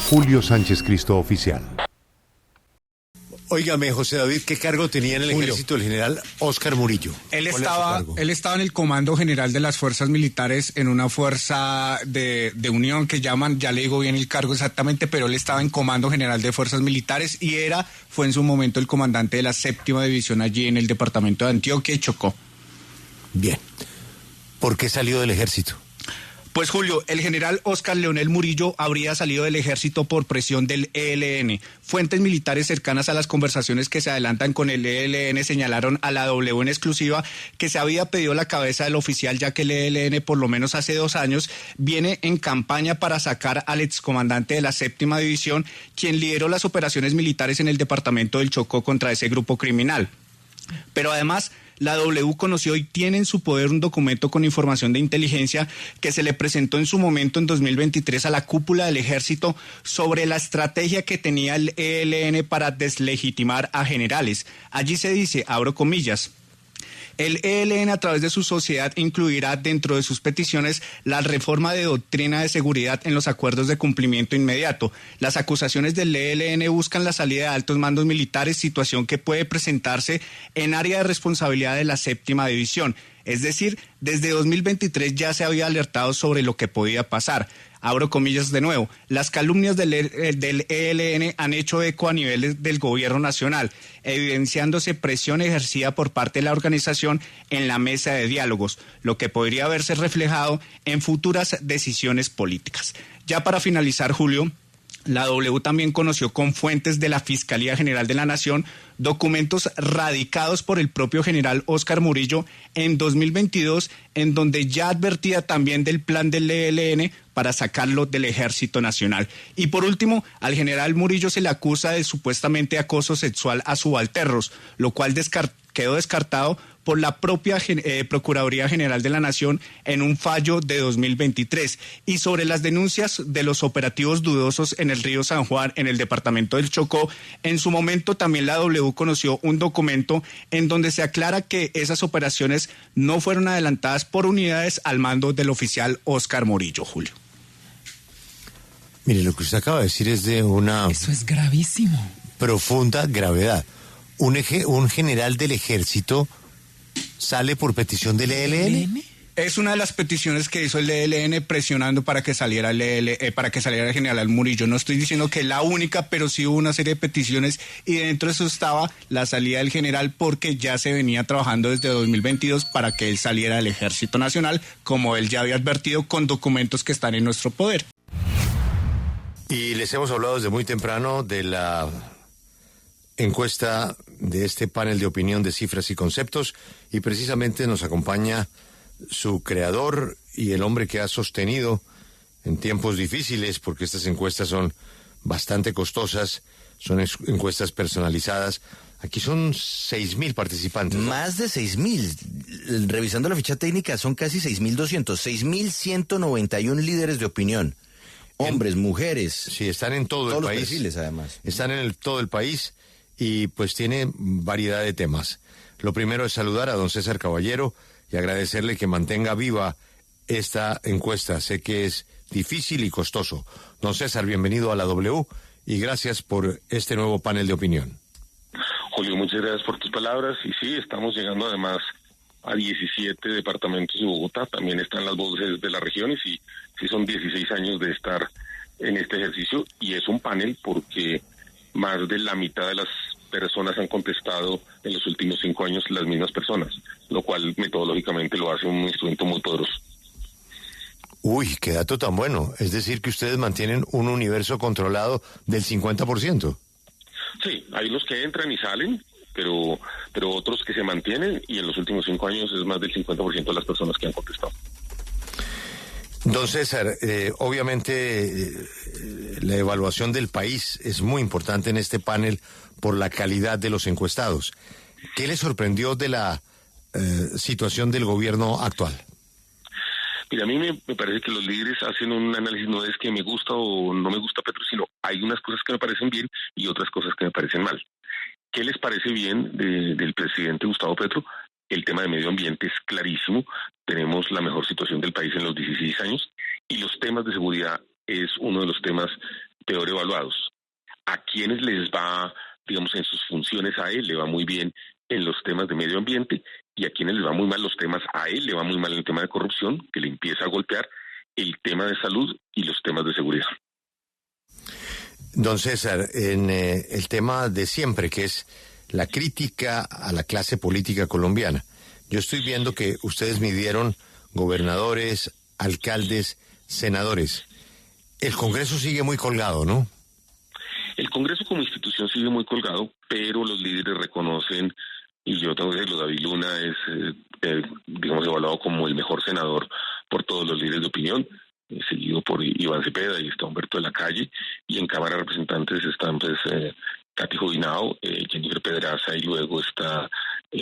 @Julio Sánchez Cristo Oficial. Óigame, José David, ¿qué cargo tenía en el ejército el general Óscar Murillo? Él estaba en el Comando General de las Fuerzas Militares, en una fuerza de unión que llaman, ya le digo bien el cargo exactamente, pero él estaba en Comando General de Fuerzas Militares y fue en su momento el comandante de la 7ª División allí en el departamento de Antioquia y Chocó. Bien. ¿Por qué salió del ejército? Pues Julio, el general Óscar Leonel Murillo habría salido del ejército por presión del ELN. Fuentes militares cercanas a las conversaciones que se adelantan con el ELN señalaron a la W en exclusiva que se había pedido la cabeza del oficial, ya que el ELN por lo menos hace 2 años viene en campaña para sacar al excomandante de la 7ª División, quien lideró las operaciones militares en el departamento del Chocó contra ese grupo criminal. Pero además, la W conoció y tiene en su poder un documento con información de inteligencia que se le presentó en su momento en 2023 a la cúpula del ejército sobre la estrategia que tenía el ELN para deslegitimar a generales. Allí se dice, abro comillas, el ELN a través de su sociedad incluirá dentro de sus peticiones la reforma de doctrina de seguridad en los acuerdos de cumplimiento inmediato. Las acusaciones del ELN buscan la salida de altos mandos militares, situación que puede presentarse en área de responsabilidad de la 7ª División. Es decir, desde 2023 ya se había alertado sobre lo que podía pasar. Abro comillas de nuevo, las calumnias del ELN han hecho eco a niveles del gobierno nacional, evidenciándose presión ejercida por parte de la organización en la mesa de diálogos, lo que podría verse reflejado en futuras decisiones políticas. Ya para finalizar, Julio, la W también conoció con fuentes de la Fiscalía General de la Nación documentos radicados por el propio general Óscar Murillo en 2022, en donde ya advertía también del plan del ELN para sacarlo del Ejército Nacional. Y por último, al general Murillo se le acusa de supuestamente acoso sexual a subalternos, lo cual quedó descartado por la propia Procuraduría General de la Nación en un fallo de 2023. Y sobre las denuncias de los operativos dudosos en el río San Juan, en el departamento del Chocó, en su momento también la W conoció un documento en donde se aclara que esas operaciones no fueron adelantadas por unidades al mando del oficial Óscar Murillo, Julio. Mire, lo que usted acaba de decir es de una... Eso es gravísimo. Profunda gravedad. Un general del ejército sale por petición del ELN. Es una de las peticiones que hizo el ELN presionando para que saliera para que saliera el general Murillo. No estoy diciendo que la única, pero sí hubo una serie de peticiones y dentro de eso estaba la salida del general porque ya se venía trabajando desde 2022 para que él saliera del Ejército Nacional, como él ya había advertido con documentos que están en nuestro poder. Y les hemos hablado desde muy temprano de la encuesta de este panel de opinión de cifras y conceptos y precisamente nos acompaña su creador y el hombre que ha sostenido en tiempos difíciles, porque estas encuestas son bastante costosas, son encuestas personalizadas. Aquí son 6,000 participantes, ¿no? Más de 6,000. Revisando la ficha técnica son casi 6,200. 6,191 líderes de opinión. Hombres, mujeres. Sí, están en todo el país. Todos los perfiles, además. Están en todo el país y pues tiene variedad de temas. Lo primero es saludar a don César Caballero y agradecerle que mantenga viva esta encuesta. Sé que es difícil y costoso. Don César, bienvenido a la W y gracias por este nuevo panel de opinión. Julio, muchas gracias por tus palabras. Y sí, estamos llegando además a 17 departamentos de Bogotá. También están las voces de las regiones y sí son 16 años de estar en este ejercicio. Y es un panel porque más de la mitad de las personas han contestado en los últimos 5 años las mismas personas, lo cual metodológicamente lo hace un instrumento muy poderoso. Uy, qué dato tan bueno. Es decir, que ustedes mantienen un universo controlado del 50%. Sí, hay los que entran y salen, pero otros que se mantienen y en los últimos 5 años es más del 50% de las personas que han contestado. Don César, obviamente la evaluación del país es muy importante en este panel por la calidad de los encuestados. ¿Qué le sorprendió de la situación del gobierno actual? Mira, a mí me parece que los líderes hacen un análisis, no es que me gusta o no me gusta Petro, sino hay unas cosas que me parecen bien y otras cosas que me parecen mal. ¿Qué les parece bien del presidente Gustavo Petro? El tema de medio ambiente es clarísimo, tenemos la mejor situación del país en los 16 años y los temas de seguridad es uno de los temas quienes les va, digamos, en sus funciones a él le va muy bien en los temas de medio ambiente, y a quienes les va muy mal los temas, a él le va muy mal en el tema de corrupción, que le empieza a golpear el tema de salud y los temas de seguridad. Don César, en el tema de siempre, que es la crítica a la clase política colombiana, yo estoy viendo que ustedes midieron gobernadores, alcaldes, senadores. El Congreso sigue muy colgado, ¿no? El Congreso como institución sigue muy colgado, pero los líderes reconocen, y yo tengo que decirlo, David Luna es, digamos, evaluado como el mejor senador por todos los líderes de opinión, seguido por Iván Cepeda y está Humberto de la Calle, y en Cámara de Representantes están pues Katy Jubinao, Jennifer Pedraza, y luego está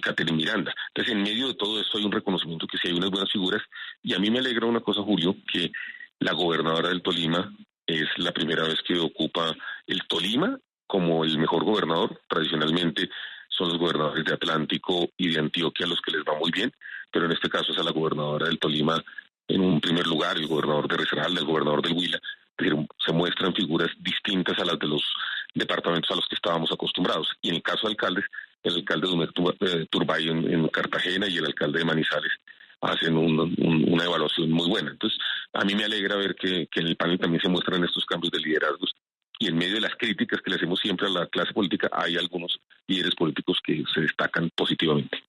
Catherine Miranda. Entonces, en medio de todo esto hay un reconocimiento que sí hay unas buenas figuras, y a mí me alegra una cosa, Julio, que la gobernadora del Tolima es la primera vez que ocupa el Tolima como el mejor gobernador. Tradicionalmente son los gobernadores de Atlántico y de Antioquia los que les va muy bien, pero en este caso es a la gobernadora del Tolima en un primer lugar, el gobernador de Risaralda, el gobernador del Huila. Es decir, se muestran figuras distintas a las de los departamentos a los que estábamos acostumbrados. Y en el caso de alcaldes, el alcalde de Turbay en Cartagena y el alcalde de Manizales hacen una evaluación muy buena. Entonces, a mí me alegra ver que en el panel también se muestran estos cambios de liderazgos, y en medio de las críticas que le hacemos siempre a la clase política, hay algunos líderes políticos que se destacan positivamente.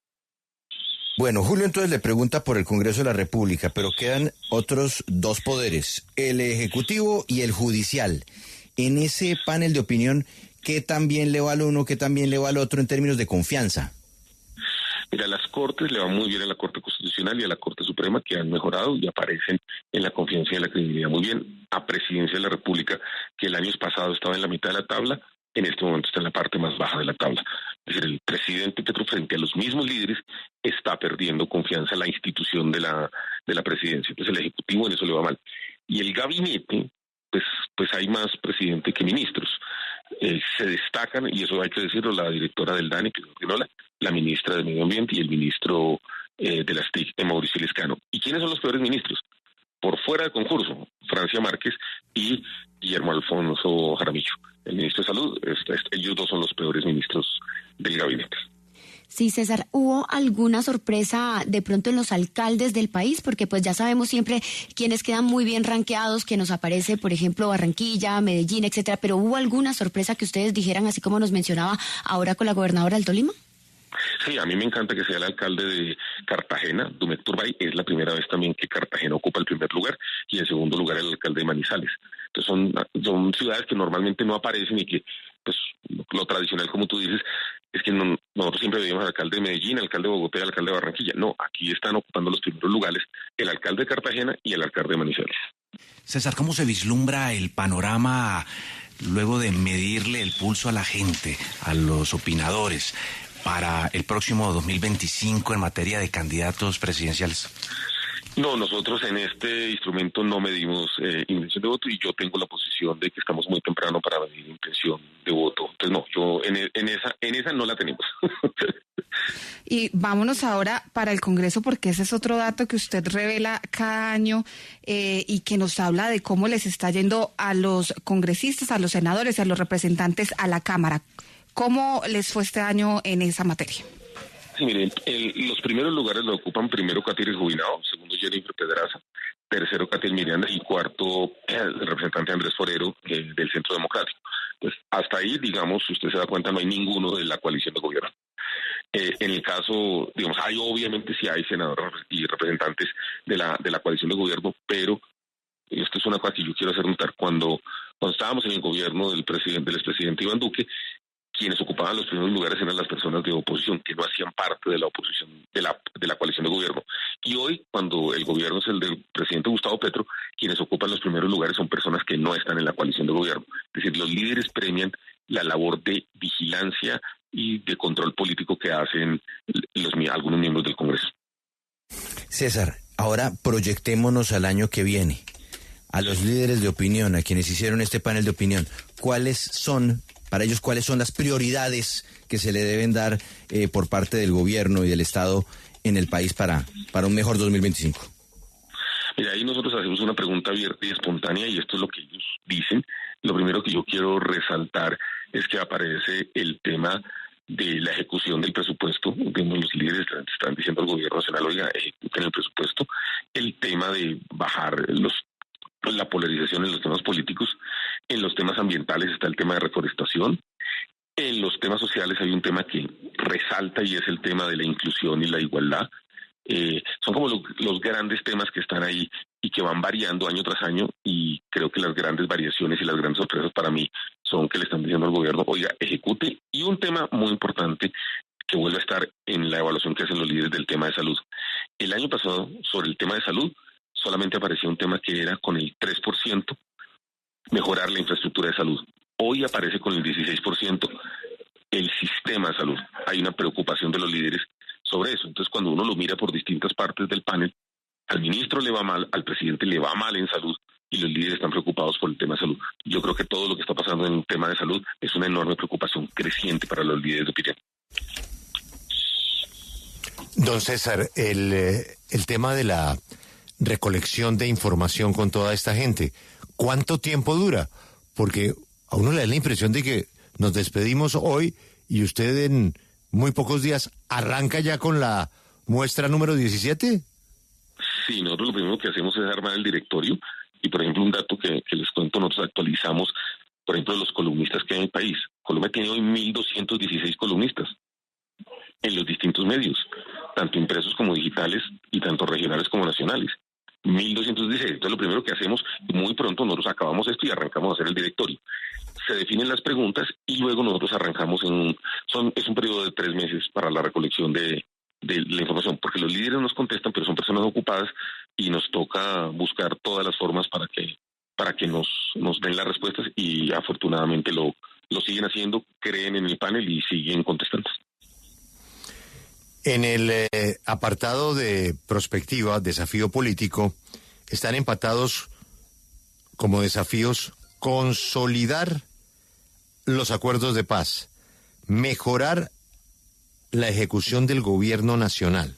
Bueno, Julio entonces le pregunta por el Congreso de la República, pero quedan otros dos poderes, el Ejecutivo y el Judicial. En ese panel de opinión, ¿qué tan bien le va al uno, qué tan bien le va al otro en términos de confianza? Mira, a las Cortes le va muy bien a la Corte Constitucional y a la Corte Suprema, que han mejorado y aparecen en la confianza y en la credibilidad muy bien. A Presidencia de la República, que el año pasado estaba en la mitad de la tabla, en este momento está en la parte más baja de la tabla. Es decir, el presidente Petro, frente a los mismos líderes, está perdiendo confianza en la institución de la presidencia. Entonces el Ejecutivo en eso le va mal. Y el gabinete, pues hay más presidente que ministros. Se destacan, y eso hay que decirlo, la directora del DANE, que es la ministra de Medio Ambiente, y el ministro de las TIC, Mauricio Lescano. ¿Y quiénes son los peores ministros? Por fuera del concurso, Francia Márquez y Guillermo Alfonso Jaramillo. El ministro de Salud, ellos dos son los peores ministros del gabinete. Sí, César, ¿hubo alguna sorpresa de pronto en los alcaldes del país? Porque pues ya sabemos siempre quienes quedan muy bien rankeados, que nos aparece, por ejemplo, Barranquilla, Medellín, etcétera, pero ¿hubo alguna sorpresa que ustedes dijeran, así como nos mencionaba ahora con la gobernadora del Tolima? Sí, a mí me encanta que sea el alcalde de Cartagena, Dumet Turbay. Es la primera vez también que Cartagena ocupa el primer lugar, y en segundo lugar el alcalde de Manizales. Entonces son ciudades que normalmente no aparecen y que, pues, lo tradicional, como tú dices, es que nosotros siempre veíamos al alcalde de Medellín, al alcalde de Bogotá y al alcalde de Barranquilla. No, aquí están ocupando los primeros lugares el alcalde de Cartagena y el alcalde de Manizales. César, ¿cómo se vislumbra el panorama luego de medirle el pulso a la gente, a los opinadores, para el próximo 2025 en materia de candidatos presidenciales? No, nosotros en este instrumento no medimos intención de voto, y yo tengo la posición de que estamos muy temprano para medir intención de voto. Entonces no, yo en esa no la tenemos. Y vámonos ahora para el Congreso, porque ese es otro dato que usted revela cada año y que nos habla de cómo les está yendo a los congresistas, a los senadores y a los representantes a la Cámara. ¿Cómo les fue este año en esa materia? Sí, miren, los primeros lugares lo ocupan primero Catherine Jubinao, segundo Jennifer Pedraza, tercero Catherine Miranda y cuarto el representante Andrés Forero del Centro Democrático. Pues hasta ahí, digamos, si usted se da cuenta, no hay ninguno de la coalición de gobierno. En el caso, digamos, obviamente sí hay senadores y representantes de la coalición de gobierno, pero esto es una cosa que yo quiero hacer notar. Cuando estábamos en el gobierno del expresidente Iván Duque, quienes ocupaban los primeros lugares eran las personas de oposición, que no hacían parte de la oposición, de la coalición de gobierno. Y hoy, cuando el gobierno es el del presidente Gustavo Petro, quienes ocupan los primeros lugares son personas que no están en la coalición de gobierno. Es decir, los líderes premian la labor de vigilancia y de control político que hacen algunos miembros del Congreso. César, ahora proyectémonos al año que viene. A los líderes de opinión, a quienes hicieron este panel de opinión, ¿cuáles son las prioridades que se le deben dar por parte del gobierno y del Estado en el país para un mejor 2025? Mira, ahí nosotros hacemos una pregunta abierta y espontánea, y esto es lo que ellos dicen. Lo primero que yo quiero resaltar es que aparece el tema de la ejecución del presupuesto. Los líderes están diciendo al gobierno nacional, oiga, ejecuten el presupuesto. El tema de bajar la polarización en los temas políticos. En los temas ambientales está el tema de reforestación. En los temas sociales hay un tema que resalta y es el tema de la inclusión y la igualdad. Son como los grandes temas que están ahí y que van variando año tras año, y creo que las grandes variaciones y las grandes sorpresas para mí son que le están diciendo al gobierno, oiga, ejecute. Y un tema muy importante que vuelve a estar en la evaluación que hacen los líderes del tema de salud. El año pasado, sobre el tema de salud, solamente aparecía un tema que era con el 3% mejorar la infraestructura de salud. Hoy aparece con el 16% el sistema de salud. Hay una preocupación de los líderes sobre eso. Entonces, cuando uno lo mira por distintas partes del panel, al ministro le va mal, al presidente le va mal en salud, y los líderes están preocupados por el tema de salud. Yo creo que todo lo que está pasando en el tema de salud es una enorme preocupación creciente para los líderes de opinión. Don César, el tema de la recolección de información con toda esta gente, ¿cuánto tiempo dura? Porque a uno le da la impresión de que nos despedimos hoy y usted en muy pocos días arranca ya con la muestra número 17. Sí, nosotros lo primero que hacemos es armar el directorio, y por ejemplo un dato que les cuento, nosotros actualizamos, por ejemplo, los columnistas que hay en el país. Colombia tiene hoy 1.216 columnistas en los distintos medios, tanto impresos como digitales y tanto regionales como nacionales. 1.216. Entonces lo primero que hacemos, muy pronto nosotros acabamos esto y arrancamos a hacer el directorio. Se definen las preguntas y luego nosotros arrancamos es un periodo de 3 meses para la recolección de la información, porque los líderes nos contestan, pero son personas ocupadas y nos toca buscar todas las formas para que nos den las respuestas, y afortunadamente lo siguen haciendo, creen en el panel y siguen contestando. En el apartado de prospectiva, desafío político, están empatados como desafíos consolidar los acuerdos de paz, mejorar la ejecución del gobierno nacional.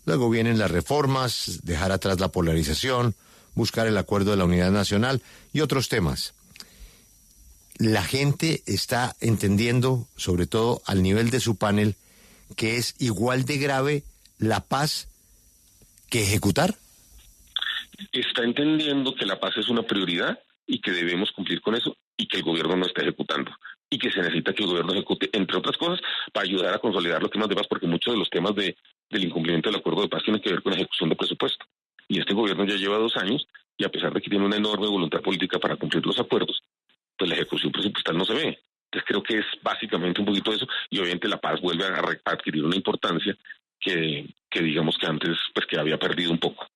Luego vienen las reformas, dejar atrás la polarización, buscar el acuerdo de la unidad nacional y otros temas. La gente está entendiendo, sobre todo al nivel de su panel, que es igual de grave la paz que ejecutar. Está entendiendo que la paz es una prioridad y que debemos cumplir con eso, y que el gobierno no está ejecutando, y que se necesita que el gobierno ejecute, entre otras cosas, para ayudar a consolidar los temas de paz, porque muchos de los temas del incumplimiento del acuerdo de paz tienen que ver con la ejecución de presupuesto. Y este gobierno ya lleva 2 años, y a pesar de que tiene una enorme voluntad política para cumplir los acuerdos, pues la ejecución presupuestal no se ve. Entonces creo que es básicamente un poquito eso, y obviamente la paz vuelve a adquirir una importancia que digamos que antes pues que había perdido un poco.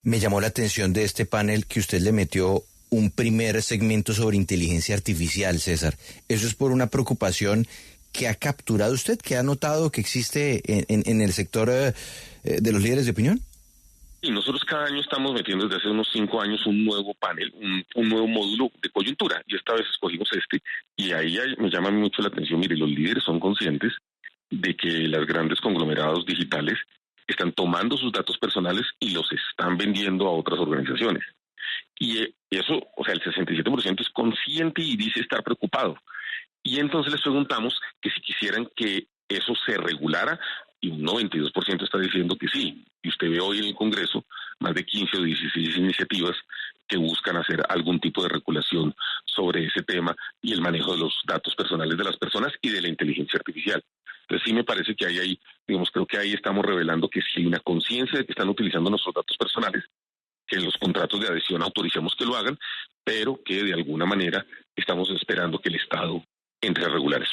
Me llamó la atención de este panel que usted le metió un primer segmento sobre inteligencia artificial, César. ¿Eso es por una preocupación que ha capturado usted, que ha notado que existe en el sector de los líderes de opinión? Y nosotros cada año estamos metiendo desde hace unos 5 años un nuevo panel, un nuevo módulo de coyuntura, y esta vez escogimos y ahí me llama mucho la atención. Mire, los líderes son conscientes de que los grandes conglomerados digitales están tomando sus datos personales y los están vendiendo a otras organizaciones. Y eso, o sea, el 67% es consciente y dice estar preocupado. Y entonces les preguntamos que si quisieran que eso se regulara, y un 92% está diciendo que sí. Y usted ve hoy en el Congreso más de 15 o 16 iniciativas que buscan hacer algún tipo de regulación sobre ese tema y el manejo de los datos personales de las personas y de la inteligencia artificial. Entonces sí me parece que ahí, creo que ahí estamos revelando que sí hay una conciencia de que están utilizando nuestros datos personales, que en los contratos de adhesión autoricemos que lo hagan, pero que de alguna manera estamos esperando que el Estado entre a regular eso.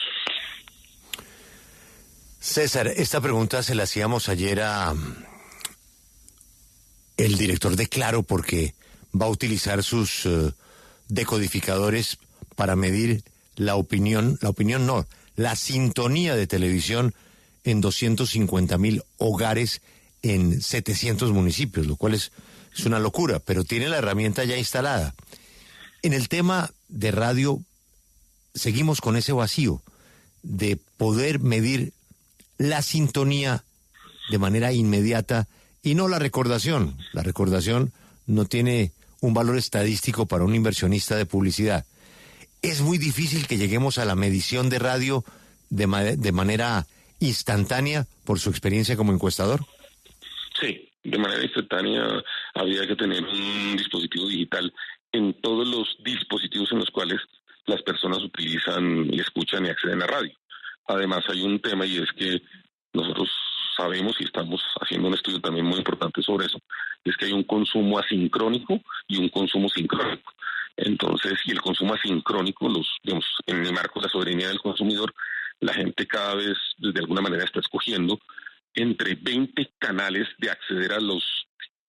César, esta pregunta se la hacíamos ayer a el director de Claro, porque va a utilizar sus decodificadores para medir la sintonía de televisión en 250,000 hogares en 700 municipios, lo cual es una locura, pero tiene la herramienta ya instalada. En el tema de radio, seguimos con ese vacío de poder medir la sintonía de manera inmediata y no la recordación. La recordación no tiene un valor estadístico para un inversionista de publicidad. es muy difícil que lleguemos a la medición de radio de manera instantánea por su experiencia como encuestador. Sí, de manera instantánea habría que tener un dispositivo digital en todos los dispositivos en los cuales las personas utilizan y escuchan y acceden a radio. Además hay un tema, y es que nosotros sabemos y estamos haciendo un estudio también muy importante sobre eso, es que hay un consumo asincrónico y un consumo sincrónico. Entonces, y el consumo asincrónico, digamos, en el marco de la soberanía del consumidor, la gente cada vez, de alguna manera, está escogiendo entre 20 canales de acceder a los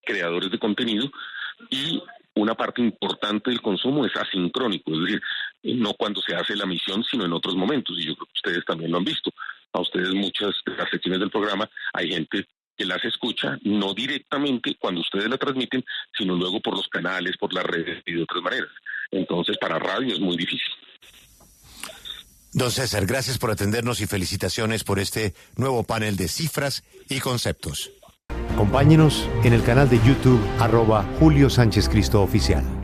creadores de contenido, y una parte importante del consumo es asincrónico, es decir, no cuando se hace la emisión, sino en otros momentos, y yo creo que ustedes también lo han visto. A ustedes muchas de las secciones del programa hay gente que las escucha no directamente cuando ustedes la transmiten, sino luego por los canales, por las redes y de otras maneras. Entonces, para radio es muy difícil. Don César, gracias por atendernos y felicitaciones por este nuevo panel de cifras y conceptos. Acompáñenos en el canal de YouTube @Julio Sánchez Cristo Oficial.